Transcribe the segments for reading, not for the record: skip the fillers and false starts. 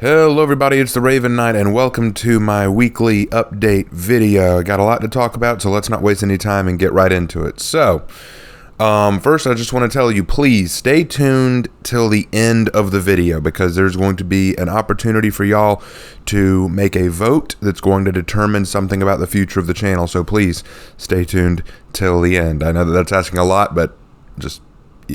Hello everybody, it's the Raven Knight and welcome to my weekly update video. I got a lot to talk about, so let's not waste any time and get right into it. So, first I just want to tell you, please stay tuned till the end of the video because there's going to be an opportunity for y'all to make a vote that's going to determine something about the future of the channel. So please stay tuned till the end. I know that that's asking a lot, but just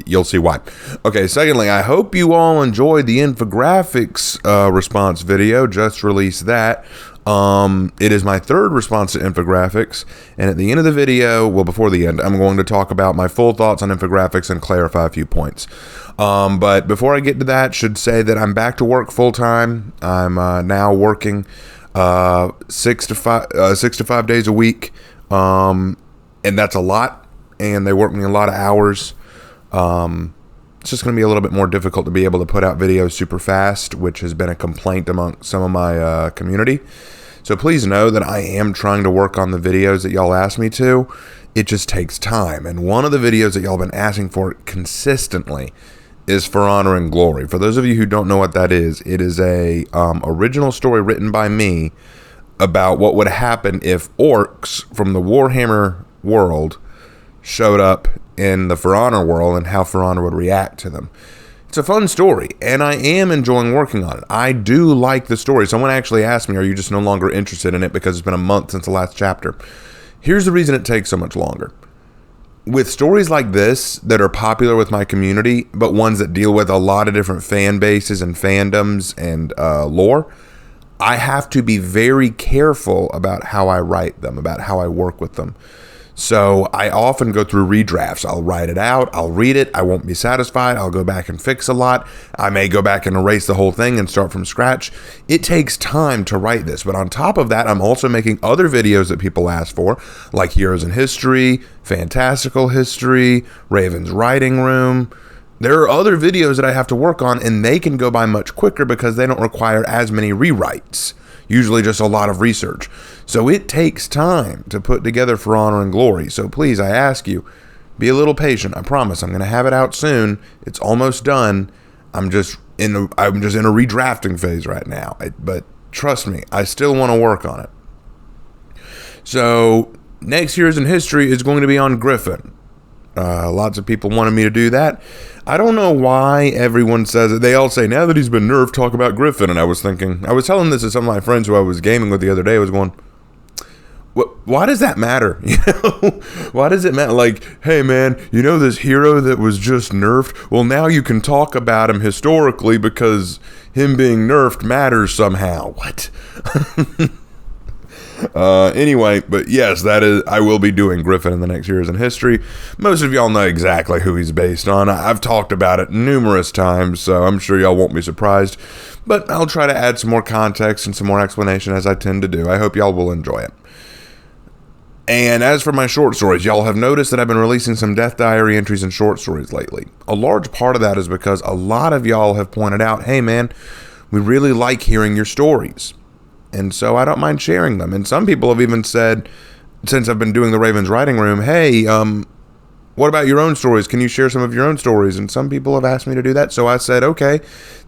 you'll see why. Okay, secondly, I hope you all enjoyed the Infographics response video. Just released that. It is my third response to Infographics, and at the end of the video, well, before the end, I'm going to talk about my full thoughts on Infographics and clarify a few points. But before I get to that, should say that I'm back to work full-time. I'm now working 6 to 5 days a week, and that's a lot, and they work me a lot of hours. It's just going to be a little bit more difficult to be able to put out videos super fast, which has been a complaint among some of my community. So please know that I am trying to work on the videos that y'all asked me to. It just takes time. And one of the videos that y'all been asking for consistently is For Honor and Glory. For those of you who don't know what that is, it is a original story written by me about what would happen if orcs from the Warhammer world showed up in the For Honor world and how For Honor would react to them. It's a fun story, and I am enjoying working on it. I do like the story. Someone actually asked me, are you just no longer interested in it because it's been a month since the last chapter? Here's the reason it takes so much longer. With stories like this that are popular with my community, but ones that deal with a lot of different fan bases and fandoms and lore, I have to be very careful about how I write them, about how I work with them. So I often go through redrafts. I'll write it out, I'll read it, I won't be satisfied, I'll go back and fix a lot. I may go back and erase the whole thing and start from scratch. It takes time to write this, but on top of that, I'm also making other videos that people ask for, like Heroes in History, Fantastical History, Raven's Writing Room. There are other videos that I have to work on, and they can go by much quicker because they don't require as many rewrites. Usually just a lot of research. So it takes time to put together For Honor and Glory. So please, I ask you, be a little patient. I promise I'm going to have it out soon. It's almost done. I'm just in a redrafting phase right now. But trust me, I still want to work on it. So next Heroes in History is going to be on Gryphon. Lots of people wanted me to do that. I don't know why everyone says it. They all say, now that he's been nerfed, talk about Gryphon. And I was telling this to some of my friends who I was gaming with the other day. I was going, why does that matter? You know, why does it matter? Like, hey man, you know this hero that was just nerfed? Well, now you can talk about him historically because him being nerfed matters somehow. What? Anyway, but yes, I will be doing Gryphon in the next Heroes in History. Most of y'all know exactly who he's based on. I've talked about it numerous times, so I'm sure y'all won't be surprised. But I'll try to add some more context and some more explanation as I tend to do. I hope y'all will enjoy it. And as for my short stories, y'all have noticed that I've been releasing some Death Diary entries and short stories lately. A large part of that is because a lot of y'all have pointed out, hey man, we really like hearing your stories. And so I don't mind sharing them. And some people have even said, since I've been doing the Raven's Writing Room, hey, what about your own stories? Can you share some of your own stories? And some people have asked me to do that. So I said, okay,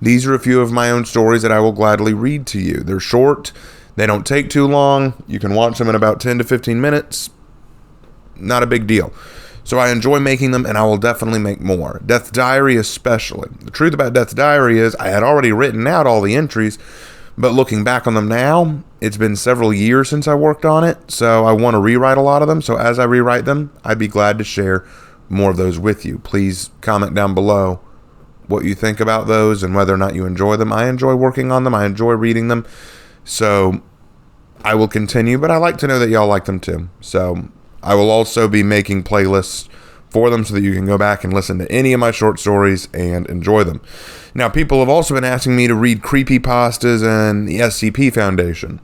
these are a few of my own stories that I will gladly read to you. They're short. They don't take too long. You can watch them in about 10 to 15 minutes. Not a big deal. So I enjoy making them, and I will definitely make more. Death Diary especially. The truth about Death Diary is I had already written out all the entries, but looking back on them now, it's been several years since I worked on it, so I want to rewrite a lot of them. So as I rewrite them, I'd be glad to share more of those with you. Please comment down below what you think about those and whether or not you enjoy them. I enjoy working on them. I enjoy reading them. So I will continue, but I like to know that y'all like them too. So I will also be making playlists for them so that you can go back and listen to any of my short stories and enjoy them. Now, people have also been asking me to read creepypastas and the SCP Foundation,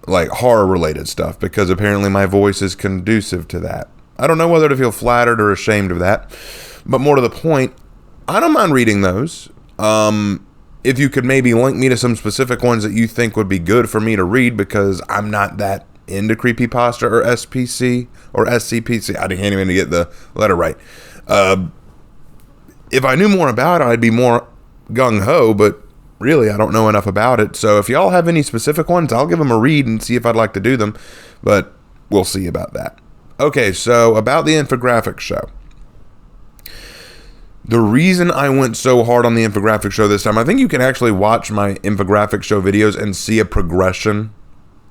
like horror-related stuff, because apparently my voice is conducive to that. I don't know whether to feel flattered or ashamed of that, but more to the point, I don't mind reading those. If you could maybe link me to some specific ones that you think would be good for me to read, because I'm not that into creepypasta or SPC or SCPC. I can't even get the letter right. If I knew more about it, I'd be more gung-ho, but really, I don't know enough about it. So if y'all have any specific ones, I'll give them a read and see if I'd like to do them. But we'll see about that. Okay, so about the infographics show. The reason I went so hard on the infographics show this time, I think you can actually watch my infographics show videos and see a progression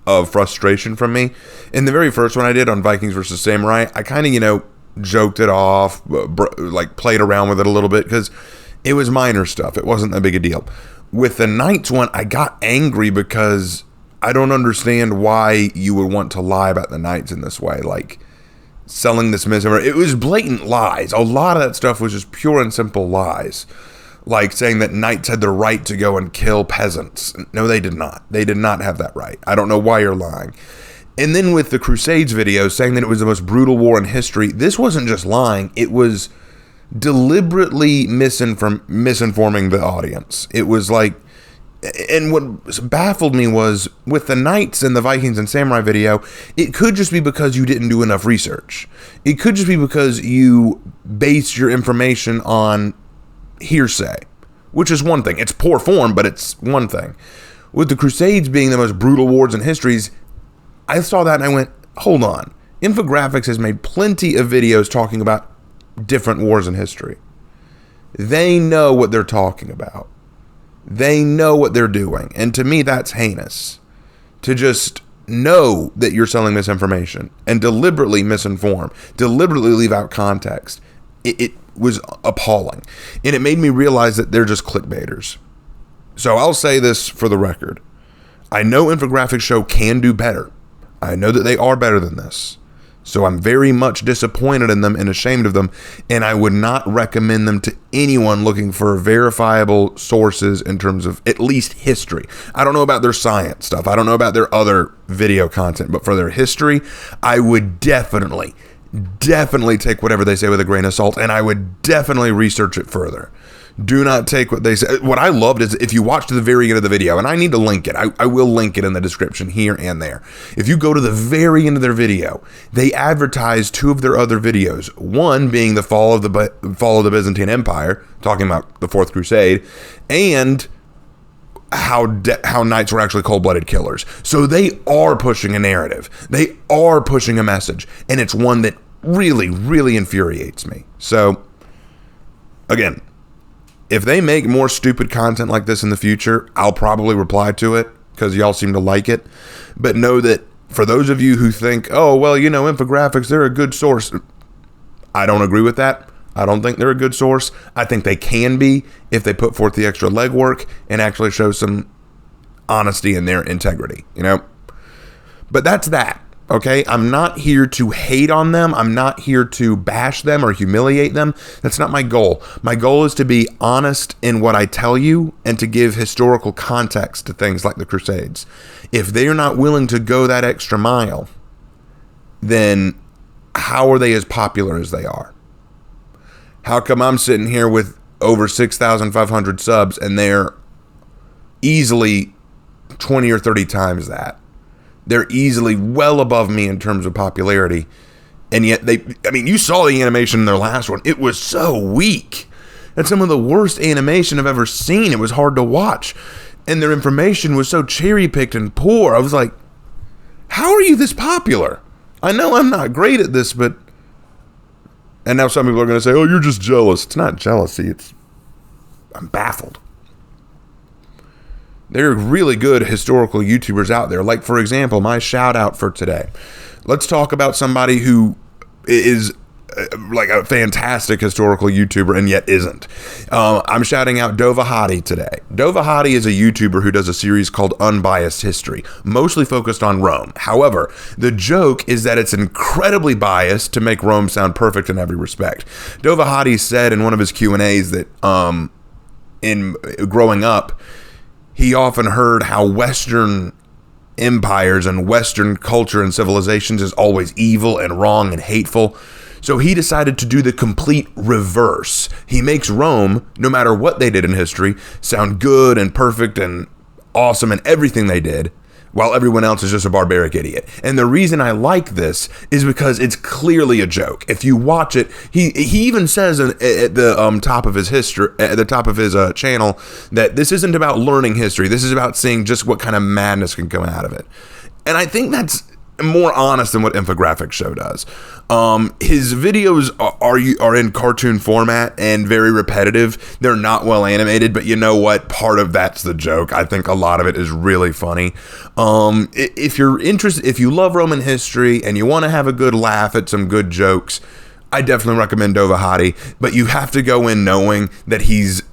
of frustration from me. In the very first one I did on Vikings versus Samurai, I kind of, joked it off, like played around with it a little bit because it was minor stuff. It wasn't that big a deal. With the Knights one, I got angry because I don't understand why you would want to lie about the Knights in this way. Like, selling this misinformation. It was blatant lies. A lot of that stuff was just pure and simple lies. Like saying that knights had the right to go and kill peasants. No, they did not. They did not have that right. I don't know why you're lying. And then with the Crusades video saying that it was the most brutal war in history, this wasn't just lying. It was deliberately misinforming the audience. It was like, and what baffled me was with the Knights and the Vikings and Samurai video, it could just be because you didn't do enough research. It could just be because you based your information on hearsay, which is one thing. It's poor form, but it's one thing. With the Crusades being the most brutal wars in histories, I saw that and I went, hold on. Infographics has made plenty of videos talking about different wars in history. They know what they're talking about. They know what they're doing. And to me, that's heinous. To just know that you're selling misinformation and deliberately misinform, deliberately leave out context. It was appalling. And it made me realize that they're just clickbaiters. So I'll say this for the record. I know Infographics Show can do better. I know that they are better than this. So I'm very much disappointed in them and ashamed of them, and I would not recommend them to anyone looking for verifiable sources in terms of at least history. I don't know about their science stuff. I don't know about their other video content, but for their history, I would definitely take whatever they say with a grain of salt, and I would definitely research it further. Do not take what they say. What I loved is if you watch to the very end of the video, and I need to link it. I will link it in the description here and there. If you go to the very end of their video, they advertise two of their other videos. One being the fall of the Byzantine Empire, talking about the Fourth Crusade, and how knights were actually cold-blooded killers. So they are pushing a narrative. They are pushing a message, and it's one that really, really infuriates me. So, again, if they make more stupid content like this in the future, I'll probably reply to it because y'all seem to like it. But know that for those of you who think, oh, well, infographics, they're a good source. I don't agree with that. I don't think they're a good source. I think they can be if they put forth the extra legwork and actually show some honesty in their integrity, But that's that. Okay, I'm not here to hate on them. I'm not here to bash them or humiliate them. That's not my goal. My goal is to be honest in what I tell you and to give historical context to things like the Crusades. If they're not willing to go that extra mile, then how are they as popular as they are? How come I'm sitting here with over 6,500 subs and they're easily 20 or 30 times that? They're easily well above me in terms of popularity. And yet you saw the animation in their last one. It was so weak. That's some of the worst animation I've ever seen. It was hard to watch. And their information was so cherry-picked and poor. I was like, how are you this popular? I know I'm not great at this, but... And now some people are going to say, oh, you're just jealous. It's not jealousy. I'm baffled. There are really good historical YouTubers out there. Like, for example, my shout out for today. Let's talk about somebody who is like a fantastic historical YouTuber and yet isn't. I'm shouting out Dova Hadi today. Dova Hadi is a YouTuber who does a series called Unbiased History, mostly focused on Rome. However, the joke is that it's incredibly biased to make Rome sound perfect in every respect. Dova Hadi said in one of his Q&As that in growing up, he often heard how Western empires and Western culture and civilizations is always evil and wrong and hateful. So he decided to do the complete reverse. He makes Rome, no matter what they did in history, sound good and perfect and awesome and everything they did, while everyone else is just a barbaric idiot. And the reason I like this is because it's clearly a joke. If you watch it, he even says at the top of his history, at the top of his channel, that this isn't about learning history. This is about seeing just what kind of madness can come out of it. And I think that's more honest than what Infographics show does. His videos are in cartoon format and very repetitive. They're not well animated, but you know what? Part of that's the joke. I think a lot of it is really funny. If you're interested, if you love Roman history and you want to have a good laugh at some good jokes, I definitely recommend Dovahati, but you have to go in knowing that he's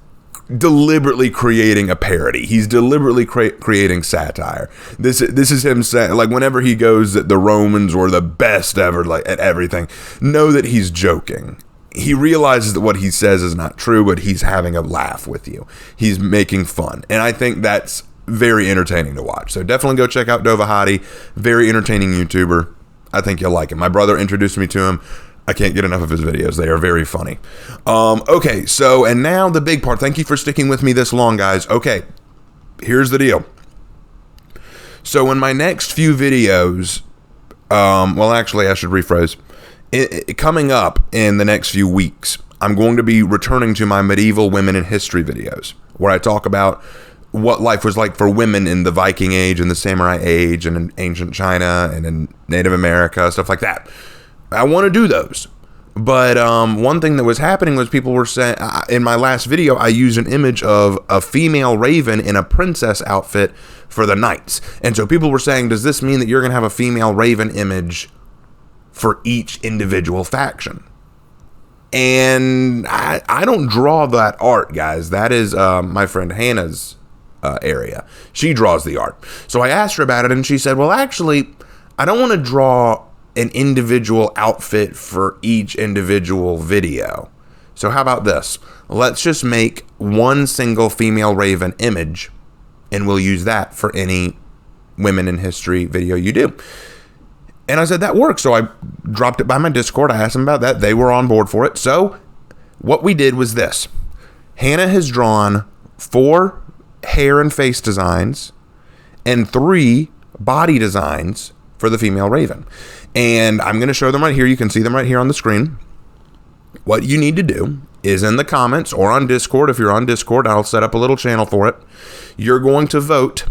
deliberately creating a parody. He's deliberately creating satire. This is him saying, like, whenever he goes that the Romans were the best ever, like, at everything, know that he's joking. He realizes that what he says is not true, but he's having a laugh with you. He's making fun. And I think that's very entertaining to watch. So definitely go check out Dovahati. Very entertaining YouTuber. I think you'll like him. My brother introduced me to him. I can't get enough of his videos. They are very funny. Okay, so, and now the big part. Thank you for sticking with me this long, guys. Okay, here's the deal. So in my next few videos, well, actually, I should rephrase. Coming up in the next few weeks, I'm going to be returning to my medieval women in history videos, where I talk about what life was like for women in the Viking Age and the Samurai Age and in ancient China and in Native America, stuff like that. I want to do those, but one thing that was happening was people were saying, in my last video, I used an image of a female raven in a princess outfit for the knights, and so people were saying, does this mean that you're going to have a female raven image for each individual faction? And I don't draw that art, guys. That is my friend Hannah's area. She draws the art. So I asked her about it, and she said, well, actually, I don't want to draw an individual outfit for each individual video. So how about this? Let's just make one single female raven image, and we'll use that for any women in history video you do. And I said, that works. So I dropped it by my Discord. I asked them about that. They were on board for it. So what we did was this. Hannah has drawn 4 hair and face designs and 3 body designs for the female raven. And I'm going to show them right here. You can see them right here on the screen. What you need to do is in the comments or on Discord. If you're on Discord, I'll set up a little channel for it. You're going to vote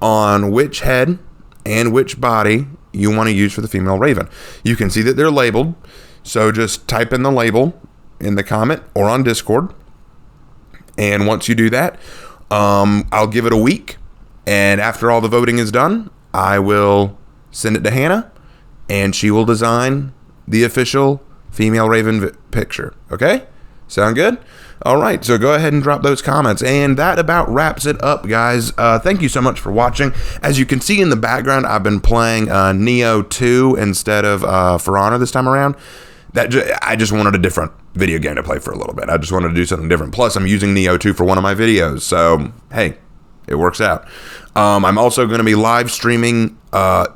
on which head and which body you want to use for the female raven. You can see that they're labeled. So just type in the label in the comment or on Discord. And once you do that, I'll give it a week. And after all the voting is done, I will send it to Hannah, and she will design the official female raven picture. Okay? Sound good? All right, so go ahead and drop those comments. And that about wraps it up, guys. Thank you so much for watching. As you can see in the background, I've been playing Neo 2 instead of For Honor this time around. I just wanted a different video game to play for a little bit. I just wanted to do something different. Plus, I'm using Neo 2 for one of my videos, so hey, it works out. I'm also going to be live streaming I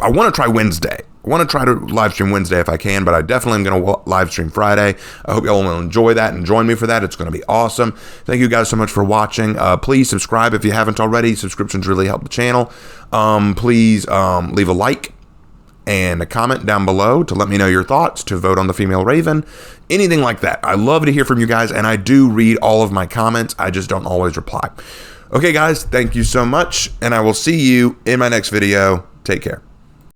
want to try Wednesday. I want to try to live stream Wednesday if I can, but I definitely am going to live stream Friday. I hope y'all will enjoy that and join me for that. It's going to be awesome. Thank you guys so much for watching. Please subscribe if you haven't already. Subscriptions really help the channel. Please leave a like and a comment down below to let me know your thoughts, to vote on the female raven, anything like that. I love to hear from you guys, and I do read all of my comments. I just don't always reply. Okay, guys, thank you so much, and I will see you in my next video. Take care.